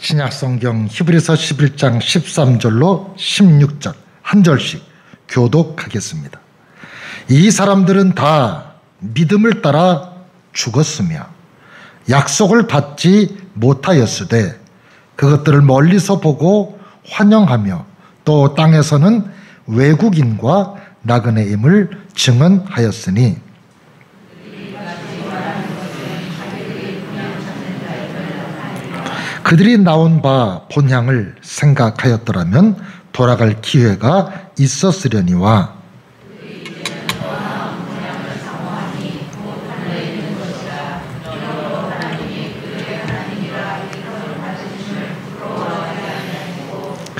신약성경 히브리서 11장 13절로 16절 한 절씩 교독하겠습니다. 이 사람들은 다 믿음을 따라 죽었으며 약속을 받지 못하였으되 그것들을 멀리서 보고 환영하며 또 땅에서는 외국인과 나그네임을 증언하였으니 그들이 나온 바 본향을 생각하였더라면 돌아갈 기회가 있었으려니와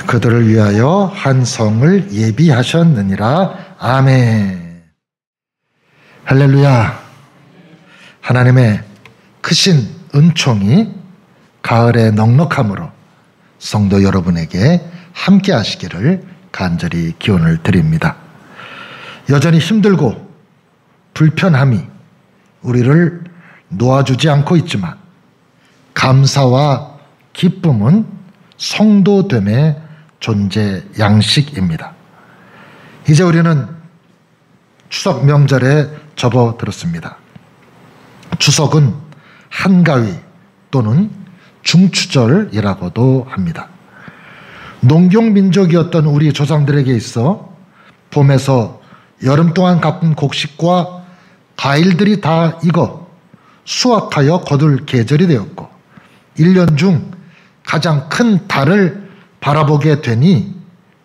그들을 위하여 한 성을 예비하셨느니라. 아멘. 할렐루야. 하나님의 크신 은총이 가을의 넉넉함으로 성도 여러분에게 함께 하시기를 간절히 기원을 드립니다. 여전히 힘들고 불편함이 우리를 놓아주지 않고 있지만 감사와 기쁨은 성도됨의 존재 양식입니다. 이제 우리는 추석 명절에 접어들었습니다. 추석은 한가위 또는 중추절이라고도 합니다. 농경민족이었던 우리 조상들에게 있어 봄에서 여름 동안 갚은 곡식과 과일들이 다 익어 수확하여 거둘 계절이 되었고 1년 중 가장 큰 달을 바라보게 되니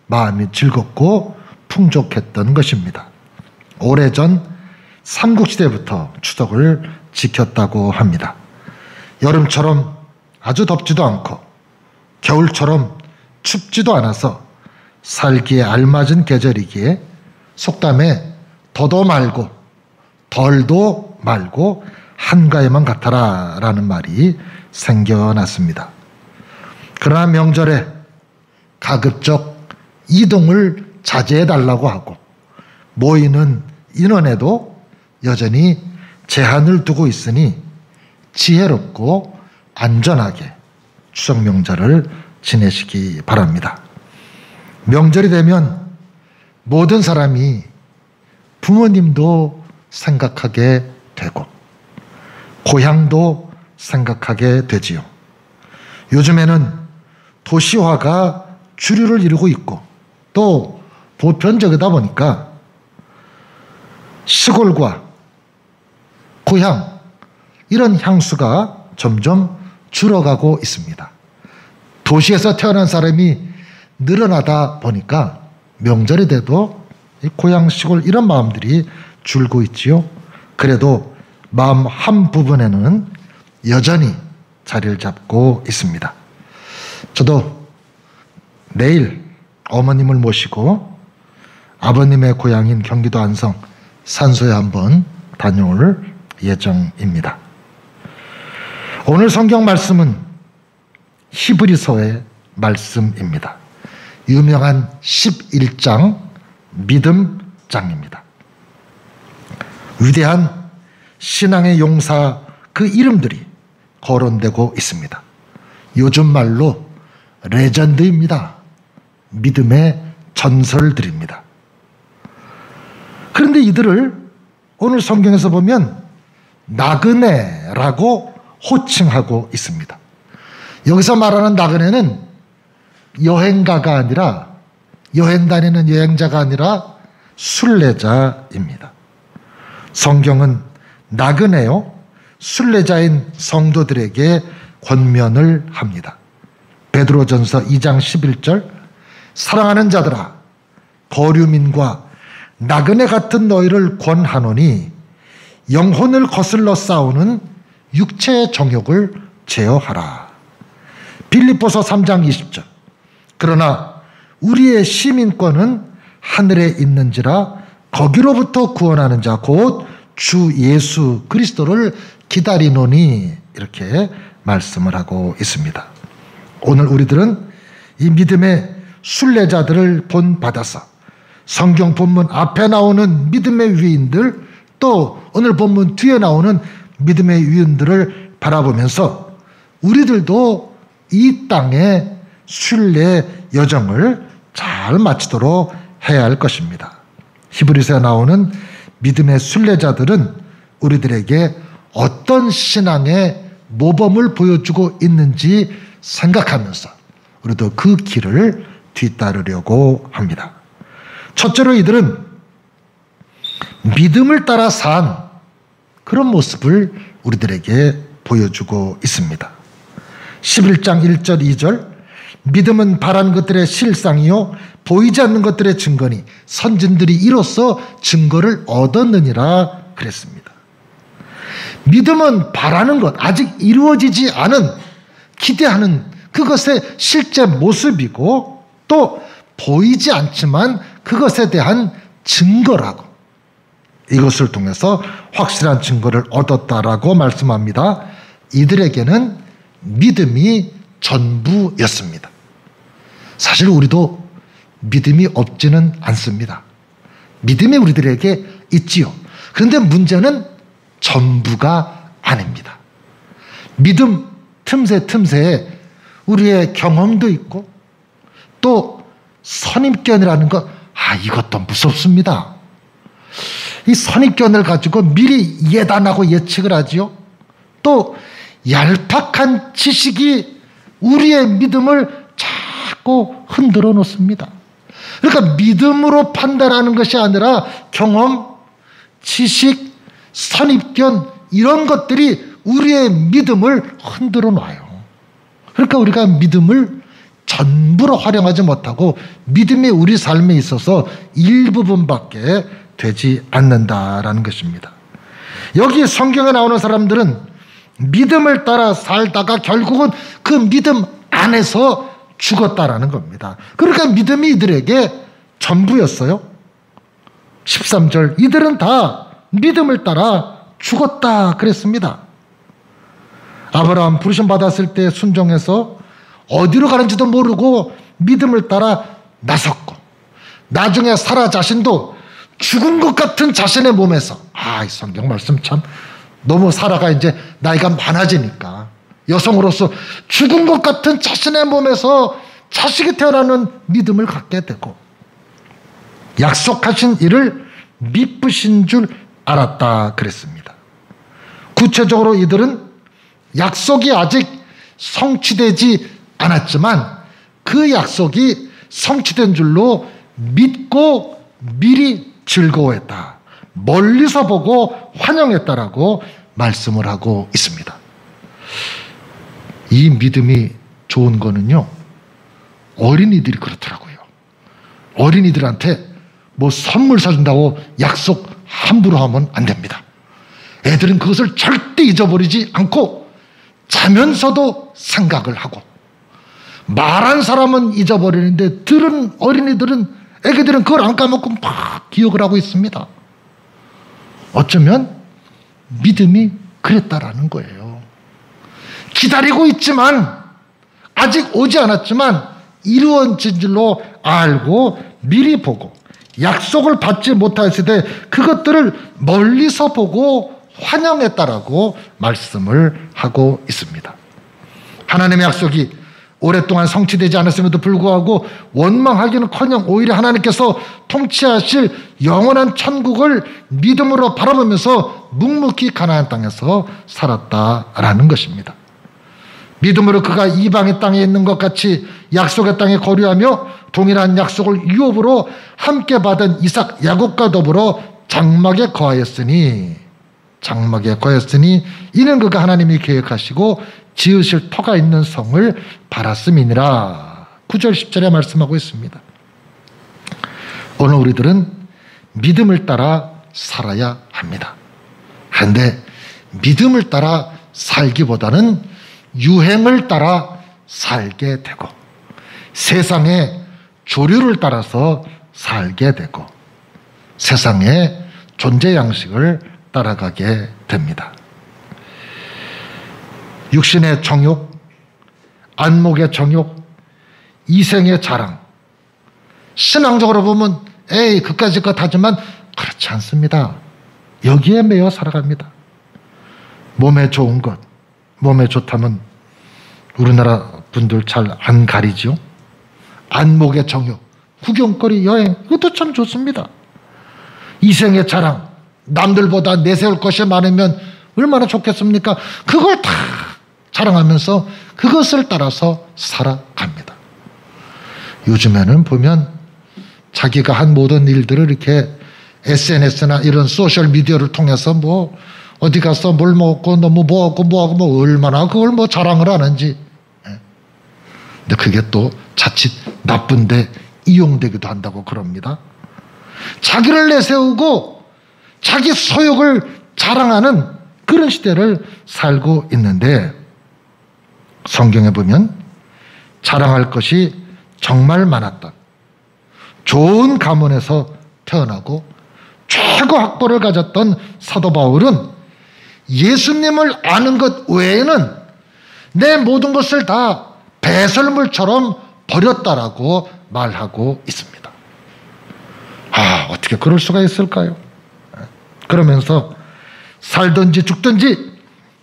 마음이 즐겁고 풍족했던 것입니다. 오래전 삼국시대부터 추석을 지켰다고 합니다. 여름처럼 아주 덥지도 않고 겨울처럼 춥지도 않아서 살기에 알맞은 계절이기에 속담에 더도 말고 덜도 말고 한가위만 같아라 라는 말이 생겨났습니다. 그러나 명절에 가급적 이동을 자제해달라고 하고 모이는 인원에도 여전히 제한을 두고 있으니 지혜롭고 안전하게 추석 명절을 지내시기 바랍니다. 명절이 되면 모든 사람이 부모님도 생각하게 되고 고향도 생각하게 되지요. 요즘에는 도시화가 주류를 이루고 있고 또 보편적이다 보니까 시골과 고향 이런 향수가 점점 줄어가고 있습니다. 도시에서 태어난 사람이 늘어나다 보니까 명절이 돼도 고향 시골 이런 마음들이 줄고 있지요. 그래도 마음 한 부분에는 여전히 자리를 잡고 있습니다. 저도 내일 어머님을 모시고 아버님의 고향인 경기도 안성 산소에 한번 다녀올 예정입니다. 오늘 성경 말씀은 히브리서의 말씀입니다. 유명한 11장 믿음장입니다. 위대한 신앙의 용사 그 이름들이 거론되고 있습니다. 요즘 말로 레전드입니다. 믿음의 전설들입니다. 그런데 이들을 오늘 성경에서 보면 나그네라고 호칭하고 있습니다. 여기서 말하는 나그네는 여행가가 아니라 여행 다니는 여행자가 아니라 순례자입니다. 성경은 나그네요 순례자인 성도들에게 권면을 합니다. 베드로전서 2장 11절 사랑하는 자들아 거류민과 나그네 같은 너희를 권하노니 영혼을 거슬러 싸우는 육체의 정욕을 제어하라. 빌립보서 3장 20절 그러나 우리의 시민권은 하늘에 있는지라 거기로부터 구원하는 자 곧 주 예수 그리스도를 기다리노니 이렇게 말씀을 하고 있습니다. 오늘 우리들은 이 믿음의 순례자들을 본받아서 성경 본문 앞에 나오는 믿음의 위인들 또 오늘 본문 뒤에 나오는 믿음의 위인들을 바라보면서 우리들도 이 땅의 순례 여정을 잘 마치도록 해야 할 것입니다. 히브리서에 나오는 믿음의 순례자들은 우리들에게 어떤 신앙의 모범을 보여주고 있는지 생각하면서 우리도 그 길을 뒤따르려고 합니다. 첫째로 이들은 믿음을 따라 산 그런 모습을 우리들에게 보여주고 있습니다. 11장 1절 2절 믿음은 바라는 것들의 실상이요 보이지 않는 것들의 증거니 선진들이 이로써 증거를 얻었느니라 그랬습니다. 믿음은 바라는 것, 아직 이루어지지 않은 기대하는 그것의 실제 모습이고 또 보이지 않지만 그것에 대한 증거라고, 이것을 통해서 확실한 증거를 얻었다라고 말씀합니다. 이들에게는 믿음이 전부였습니다. 사실 우리도 믿음이 없지는 않습니다. 믿음이 우리들에게 있지요. 그런데 문제는 전부가 아닙니다. 믿음 틈새에 우리의 경험도 있고 또 선입견이라는 것, 이것도 무섭습니다. 이 선입견을 가지고 미리 예단하고 예측을 하지요. 또 얄팍한 지식이 우리의 믿음을 자꾸 흔들어 놓습니다. 그러니까 믿음으로 판단하는 것이 아니라 경험, 지식, 선입견 이런 것들이 우리의 믿음을 흔들어 놔요. 그러니까 우리가 믿음을 전부로 활용하지 못하고 믿음이 우리 삶에 있어서 일부분밖에 되지 않는다라는 것입니다. 여기 성경에 나오는 사람들은 믿음을 따라 살다가 결국은 그 믿음 안에서 죽었다라는 겁니다. 그러니까 믿음이 이들에게 전부였어요. 13절 이들은 다 믿음을 따라 죽었다 그랬습니다. 아브라함 부르심 받았을 때 순종해서 어디로 가는지도 모르고 믿음을 따라 나섰고, 나중에 사라 자신도 죽은 것 같은 자신의 몸에서, 이 성경 말씀 참, 너무 사라가 이제 나이가 많아지니까 여성으로서 죽은 것 같은 자신의 몸에서 자식이 태어나는 믿음을 갖게 되고, 약속하신 일을 미쁘신 줄 알았다 그랬습니다. 구체적으로 이들은 약속이 아직 성취되지 않았지만 그 약속이 성취된 줄로 믿고 미리 즐거워했다, 멀리서 보고 환영했다라고 말씀을 하고 있습니다. 이 믿음이 좋은 거는요, 어린이들이 그렇더라고요. 어린이들한테 뭐 선물 사준다고 약속 함부로 하면 안 됩니다. 애들은 그것을 절대 잊어버리지 않고 자면서도 생각을 하고, 말한 사람은 잊어버리는데 들은 어린이들은, 애기들은 그걸 안 까먹고 막 기억을 하고 있습니다. 어쩌면 믿음이 그랬다라는 거예요. 기다리고 있지만, 아직 오지 않았지만 이루어진 줄로 알고 미리 보고, 약속을 받지 못했을 때 그것들을 멀리서 보고 환영했다라고 말씀을 하고 있습니다. 하나님의 약속이 오랫동안 성취되지 않았음에도 불구하고 원망하기는커녕 오히려 하나님께서 통치하실 영원한 천국을 믿음으로 바라보면서 묵묵히 가나안 땅에서 살았다라는 것입니다. 믿음으로 그가 이방의 땅에 있는 것 같이 약속의 땅에 거류하며 동일한 약속을 유업으로 함께 받은 이삭, 야곱과 더불어 장막에 거하였으니 이는 그가 하나님이 계획하시고 지으실 터가 있는 성을 바랐음이니라. 9절 10절에 말씀하고 있습니다. 오늘 우리들은 믿음을 따라 살아야 합니다. 그런데 믿음을 따라 살기보다는 유행을 따라 살게 되고, 세상의 조류를 따라서 살게 되고, 세상의 존재 양식을 따라가게 됩니다. 육신의 정욕, 안목의 정욕, 이생의 자랑, 신앙적으로 보면 그까짓 것 하지만 그렇지 않습니다. 여기에 매여 살아갑니다. 몸에 좋은 것, 몸에 좋다면 우리나라 분들 잘 안 가리죠. 안목의 정욕, 구경거리, 여행, 이것도 참 좋습니다. 이생의 자랑, 남들보다 내세울 것이 많으면 얼마나 좋겠습니까? 그걸 다 자랑하면서 그것을 따라서 살아갑니다. 요즘에는 보면 자기가 한 모든 일들을 이렇게 SNS나 이런 소셜미디어를 통해서 뭐 어디 가서 뭘 먹고 너무 뭐하고 얼마나 그걸 뭐 자랑을 하는지. 근데 그게 또 자칫 나쁜데 이용되기도 한다고 그럽니다. 자기를 내세우고 자기 소욕을 자랑하는 그런 시대를 살고 있는데, 성경에 보면 자랑할 것이 정말 많았던 좋은 가문에서 태어나고 최고 학벌을 가졌던 사도 바울은 예수님을 아는 것 외에는 내 모든 것을 다 배설물처럼 버렸다라고 말하고 있습니다. 어떻게 그럴 수가 있을까요? 그러면서 살든지 죽든지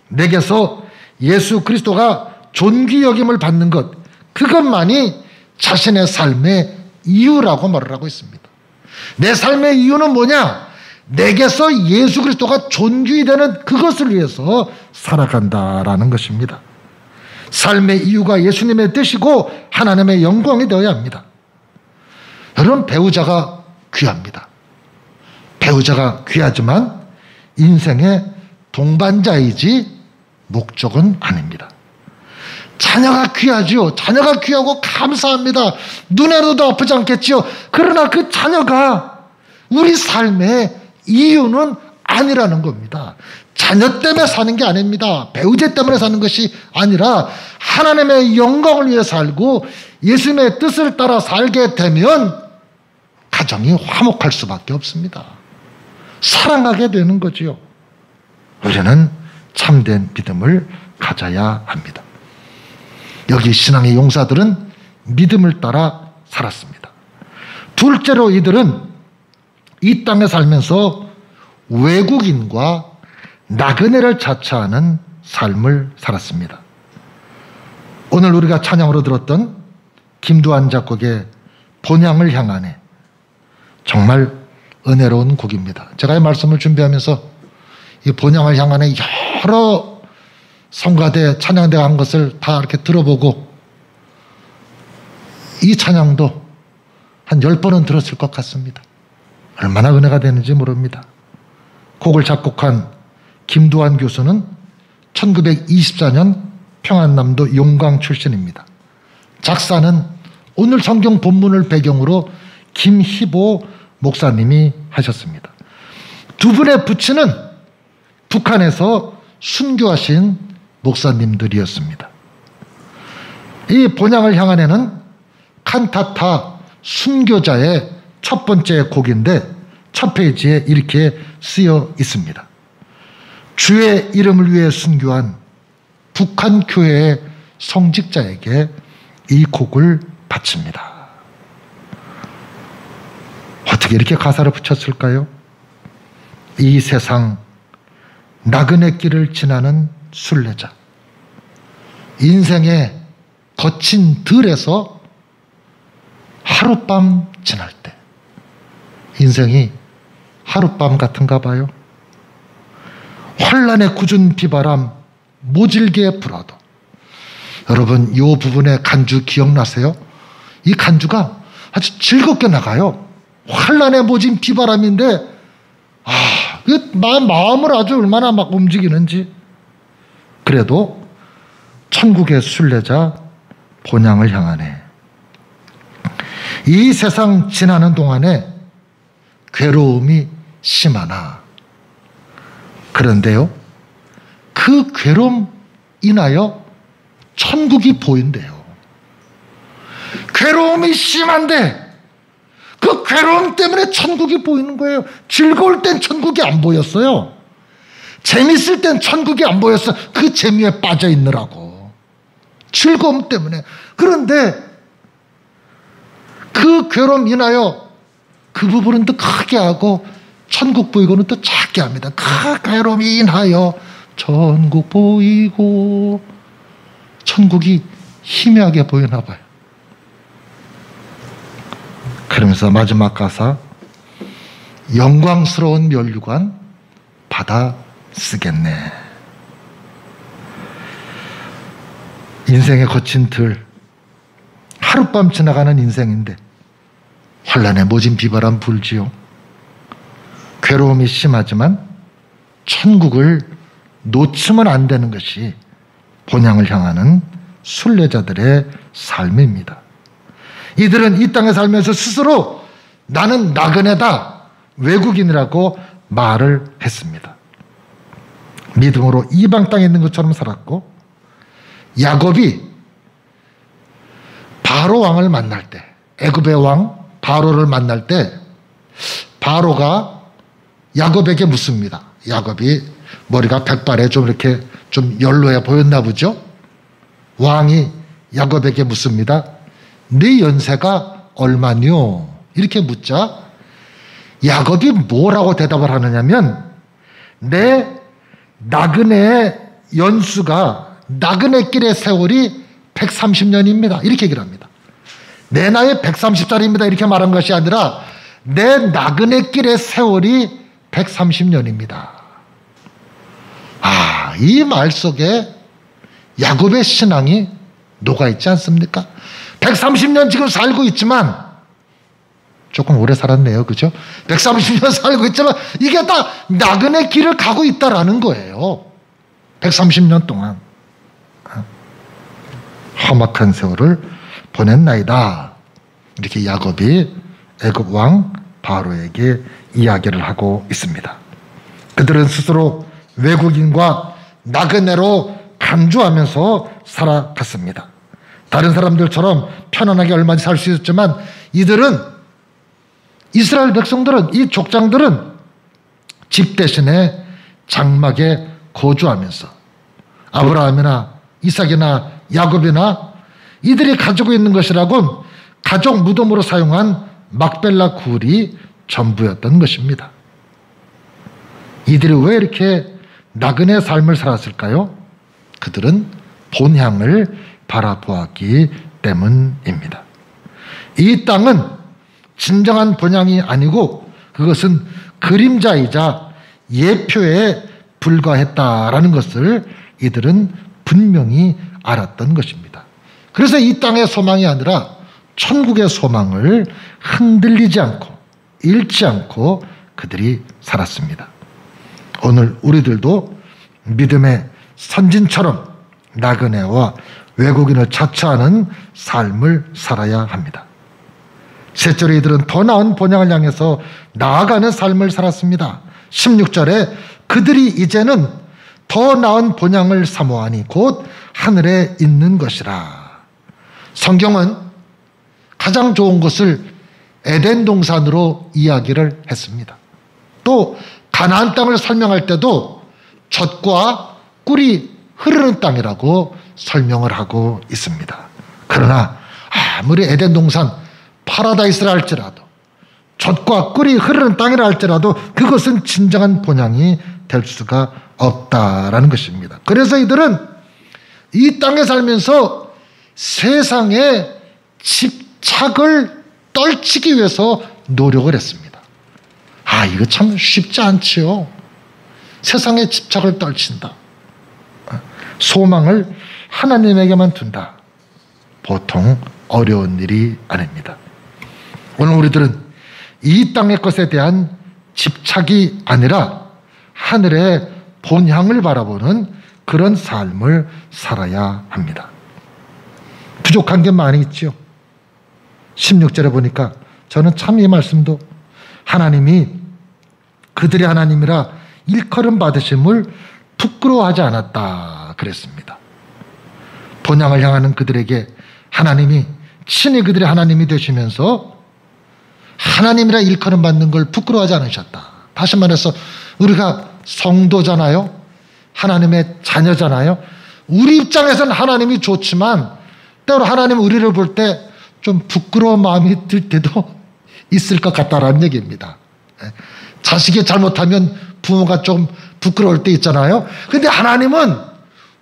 내게서 예수 그리스도가 존귀 여김을 받는 것, 그것만이 자신의 삶의 이유라고 말을 하고 있습니다. 내 삶의 이유는 뭐냐? 내게서 예수 그리스도가 존귀 되는 그것을 위해서 살아간다라는 것입니다. 삶의 이유가 예수님의 뜻이고 하나님의 영광이 되어야 합니다. 여러분, 배우자가 귀합니다. 배우자가 귀하지만 인생의 동반자이지 목적은 아닙니다. 자녀가 귀하지요. 자녀가 귀하고 감사합니다. 눈에도 아프지 않겠지요. 그러나 그 자녀가 우리 삶의 이유는 아니라는 겁니다. 자녀 때문에 사는 게 아닙니다. 배우자 때문에 사는 것이 아니라 하나님의 영광을 위해 살고 예수님의 뜻을 따라 살게 되면 가정이 화목할 수밖에 없습니다. 사랑하게 되는 거지요. 우리는 참된 믿음을 가져야 합니다. 여기 신앙의 용사들은 믿음을 따라 살았습니다. 둘째로 이들은 이 땅에 살면서 외국인과 나그네를 자처하는 삶을 살았습니다. 오늘 우리가 찬양으로 들었던 김두한 작곡의 본향을 향하네, 정말 은혜로운 곡입니다. 제가 이 말씀을 준비하면서 이 본향을 향하네 여러 성가대, 찬양대가 한 것을 다 이렇게 들어보고 이 찬양도 한 10번은 들었을 것 같습니다. 얼마나 은혜가 되는지 모릅니다. 곡을 작곡한 김두한 교수는 1924년 평안남도 용강 출신입니다. 작사는 오늘 성경 본문을 배경으로 김희보 목사님이 하셨습니다. 두 분의 부친은 북한에서 순교하신 목사님들이었습니다. 이 본향을 향하네는 칸타타 순교자의 첫 번째 곡인데 첫 페이지에 이렇게 쓰여 있습니다. 주의 이름을 위해 순교한 북한 교회의 성직자에게 이 곡을 바칩니다. 어떻게 이렇게 가사를 붙였을까요? 이 세상 나그네 길을 지나는 순례자, 인생의 거친 들에서 하룻밤 지날 때, 인생이 하룻밤 같은가 봐요. 환란의 궂은 비바람 모질게 불어도, 여러분 이 부분의 간주 기억나세요? 이 간주가 아주 즐겁게 나가요. 환란의 모진 비바람인데 마음을 아주 얼마나 막 움직이는지. 그래도 천국의 순례자 본향을 향하네. 이 세상 지나는 동안에 괴로움이 심하나, 그런데요, 그 괴로움 인하여 천국이 보인대요. 괴로움이 심한데 그 괴로움 때문에 천국이 보이는 거예요. 즐거울 땐 천국이 안 보였어요. 재밌을 땐 천국이 안 보였어. 그 재미에 빠져 있느라고. 즐거움 때문에. 그런데 그 괴로움 인하여 그 부분은 또 크게 하고 천국 보이고는 또 작게 합니다. 그 괴로움이 인하여 천국 보이고, 천국이 희미하게 보이나 봐요. 그러면서 마지막 가사, 영광스러운 면류관 받아 쓰겠네. 인생의 거친 들, 하룻밤 지나가는 인생인데 환란에 모진 비바람 불지요. 괴로움이 심하지만 천국을 놓치면 안 되는 것이 본향을 향하는 순례자들의 삶입니다. 이들은 이 땅에 살면서 스스로 나는 나그네다, 외국인이라고 말을 했습니다. 믿음으로 이방 땅에 있는 것처럼 살았고, 야곱이 바로 왕을 만날 때, 애굽의 왕 바로를 만날 때 바로가 야곱에게 묻습니다. 야곱이 머리가 백발에 좀 이렇게 좀 연로해 보였나 보죠. 왕이 야곱에게 묻습니다. 네 연세가 얼마뇨? 이렇게 묻자 야곱이 뭐라고 대답을 하느냐면, 내 나그네의 연수가, 나그네길의 세월이 130년입니다. 이렇게 얘기를 합니다. 내 나이 130살입니다. 이렇게 말한 것이 아니라 내 나그네길의 세월이 130년입니다. 이 말 속에 야곱의 신앙이 녹아있지 않습니까? 130년 지금 살고 있지만, 조금 오래 살았네요. 그죠? 130년 살고 있지만 이게 다 나그네 길을 가고 있다라는 거예요. 130년 동안 험악한 세월을 보냈나이다. 이렇게 야곱이 애굽 왕 바로에게 이야기를 하고 있습니다. 그들은 스스로 외국인과 나그네로 간주하면서 살아갔습니다. 다른 사람들처럼 편안하게 얼마든지 살 수 있었지만 이들은, 이스라엘 백성들은, 이 족장들은 집 대신에 장막에 거주하면서 아브라함이나 이삭이나 야곱이나 이들이 가지고 있는 것이라곤 가족 무덤으로 사용한 막벨라 굴이 전부였던 것입니다. 이들이 왜 이렇게 나그네 삶을 살았을까요? 그들은 본향을 바라보았기 때문입니다. 이 땅은 진정한 본향이 아니고 그것은 그림자이자 예표에 불과했다라는 것을 이들은 분명히 알았던 것입니다. 그래서 이 땅의 소망이 아니라 천국의 소망을 흔들리지 않고 잃지 않고 그들이 살았습니다. 오늘 우리들도 믿음의 선진처럼 나그네와 외국인을 차치하는 삶을 살아야 합니다. 셋째로 이들은 더 나은 본향을 향해서 나아가는 삶을 살았습니다. 16절에 그들이 이제는 더 나은 본향을 사모하니 곧 하늘에 있는 것이라. 성경은 가장 좋은 것을 에덴 동산으로 이야기를 했습니다. 또 가나안 땅을 설명할 때도 젖과 꿀이 흐르는 땅이라고 설명을 하고 있습니다. 그러나 아무리 에덴 동산 파라다이스라 할지라도, 젖과 꿀이 흐르는 땅이라 할지라도 그것은 진정한 본향이 될 수가 없다라는 것입니다. 그래서 이들은 이 땅에 살면서 세상에 집착을 떨치기 위해서 노력을 했습니다. 이거 참 쉽지 않지요. 세상에 집착을 떨친다. 소망을 하나님에게만 둔다. 보통 어려운 일이 아닙니다. 오늘 우리들은 이 땅의 것에 대한 집착이 아니라 하늘의 본향을 바라보는 그런 삶을 살아야 합니다. 부족한 게 많이 있죠. 16절에 보니까 저는 참 이 말씀도 하나님이 그들의 하나님이라 일컬음 받으심을 부끄러워하지 않았다 그랬습니다. 본향을 향하는 그들에게 하나님이 친히 그들의 하나님이 되시면서 하나님이라 일컬음 받는 걸 부끄러워하지 않으셨다. 다시 말해서 우리가 성도잖아요. 하나님의 자녀잖아요. 우리 입장에서는 하나님이 좋지만 때로 하나님 우리를 볼 때 좀 부끄러운 마음이 들 때도 있을 것 같다라는 얘기입니다. 자식이 잘못하면 부모가 좀 부끄러울 때 있잖아요. 근데 하나님은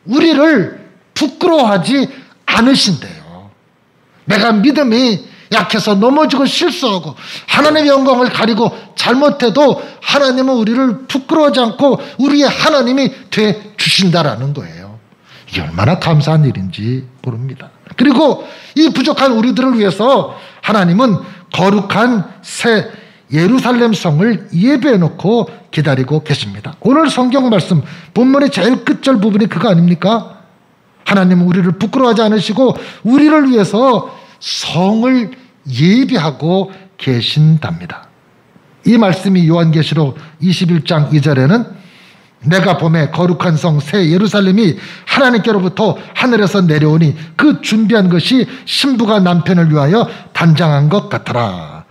우리를 부끄러워하지 않으신대요. 내가 믿음이 약해서 넘어지고 실수하고 하나님의 영광을 가리고 잘못해도 하나님은 우리를 부끄러워하지 않고 우리의 하나님이 돼 주신다라는 거예요. 이게 얼마나 감사한 일인지 모릅니다. 그리고 이 부족한 우리들을 위해서 하나님은 거룩한 새 예루살렘 성을 예배해 놓고 기다리고 계십니다. 오늘 성경 말씀 본문의 제일 끝절 부분이 그거 아닙니까? 하나님은 우리를 부끄러워하지 않으시고 우리를 위해서 성을 예비하고 계신답니다. 이 말씀이 요한계시록 21장 2절에는 내가 보매 거룩한 성 새 예루살렘이 하나님께로부터 하늘에서 내려오니 그 준비한 것이 신부가 남편을 위하여 단장한 것 같더라.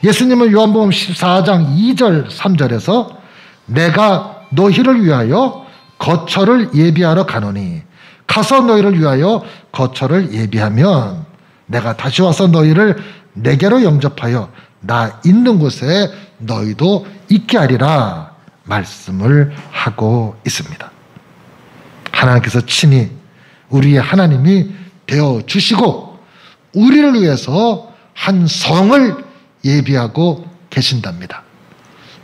예수님은 요한복음 14장 2절 3절에서 내가 너희를 위하여 거처를 예비하러 가노니 가서 너희를 위하여 거처를 예비하면 내가 다시 와서 너희를 내게로 영접하여 나 있는 곳에 너희도 있게 하리라 말씀을 하고 있습니다. 하나님께서 친히 우리의 하나님이 되어 주시고 우리를 위해서 한 성을 예비하고 계신답니다.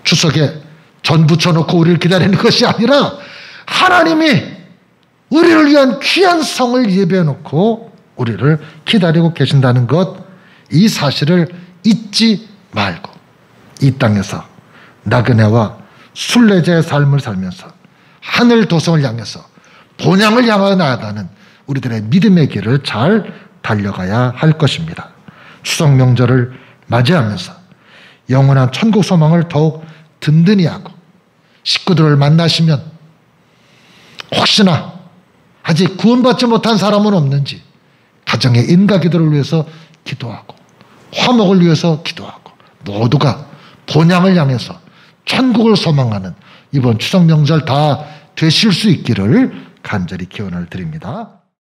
추석에 전 부쳐놓고 우리를 기다리는 것이 아니라 하나님이 우리를 위한 귀한 성을 예비해놓고 우리를 기다리고 계신다는 것, 이 사실을 잊지 말고 이 땅에서 나그네와 순례자의 삶을 살면서 하늘 도성을 향해서 본향을 향하여 나아가는 우리들의 믿음의 길을 잘 달려가야 할 것입니다. 추석 명절을 맞이하면서 영원한 천국 소망을 더욱 든든히 하고 식구들을 만나시면 혹시나 아직 구원받지 못한 사람은 없는지 가정의 인가기도를 위해서 기도하고 화목을 위해서 기도하고 모두가 본향을 향해서 천국을 소망하는 이번 추석 명절 다 되실 수 있기를 간절히 기원을 드립니다.